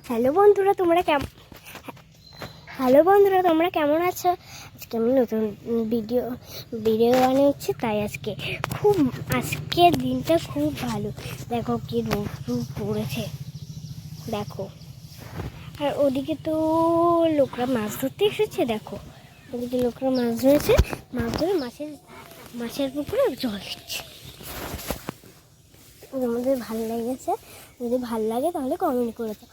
Hello বন্ধুরা, তোমরা কেমন আছো? আজকে আমি নতুন ভিডিও বানাচ্ছি। তাই আজকের দিনটা খুব ভালো। দেখো কি রোদ পড়েছে, দেখো। আর ওদিকে তো লোকরা মাছ ধরতে এসেছে। দেখো ওদিকে লোকরা মাছ ধরেছে, মাছ ধরে মাছের পুকুরে জল দিচ্ছে। তোমাদের ভালো লেগেছে? যদি ভালো লাগে তাহলে কমেন্ট করে দাও।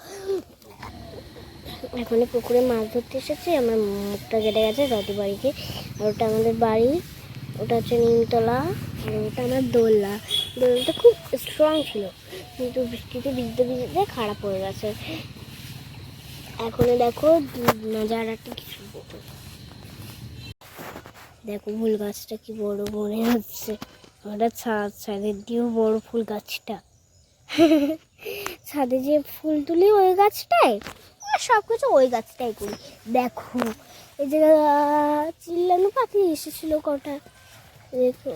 এখন পুকুরে মাছ ধরতে এসেছি। আমার মুখটা কেটে গেছে দাদু বাড়িতে। আর ওটা আমাদের বাড়ি, ওটা হচ্ছে নিমতলা। আর ওটা আমার দোলনাটা খুব স্ট্রং ছিল, কিন্তু বৃষ্টিতে ভিজতে ভিজতে খারাপ হয়ে গেছে। এখন দেখো নজারাটা কি সুন্দর। দেখো ফুল গাছটা কি বড় মনে হচ্ছে। ওটা ছাদের দিয়েও বড় ফুল গাছটা। ছাদে যে ফুল তুলি ওই গাছটায়, সব কিছু ওই গাছটাই করি। দেখো এই যে চিল্লানো পাখি এসেছিল কটা, দেখো।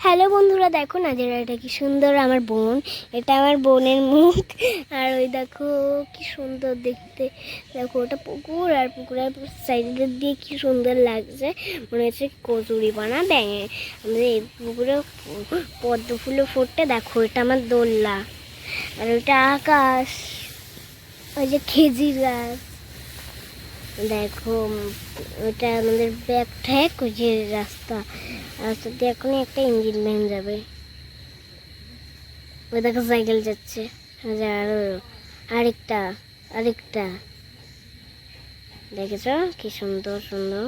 হ্যালো বন্ধুরা, দেখো নাজারা, এটা কি সুন্দর। আমার বোন, এটা আমার বোনের মুখ। আর ওই দেখো কি সুন্দর দেখতে। দেখো ওটা পুকুর, আর পুকুরের সাইডে দিয়ে কি সুন্দর লাগছে, মনে হচ্ছে কচুরি পানা ব্যাঙে। আমাদের এই পুকুরে পদ্ম ফুলও ফুটে। দেখো এটা আমার দোলনা, আর ওটা আকাশ, ওই যে খেজির গাছ। দেখো ওটা আমাদের ব্যাগ ঠেক, ওই যে রাস্তা দিয়ে এখনই একটা ইঞ্জিন ভ্যান যাবে। ওই দেখো সাইকেল যাচ্ছে। আরেকটা আরেকটা দেখেছ কি সুন্দর সুন্দর।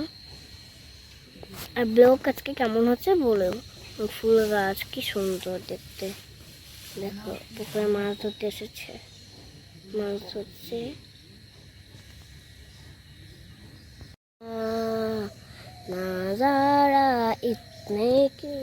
আর ব্লগ আজকে কেমন হচ্ছে বলো। ফুল গাছ কি সুন্দর দেখতে। দেখো পুকুরে মাছ ধরতে এসেছে, মাছ ধরছে। नजारा इतने की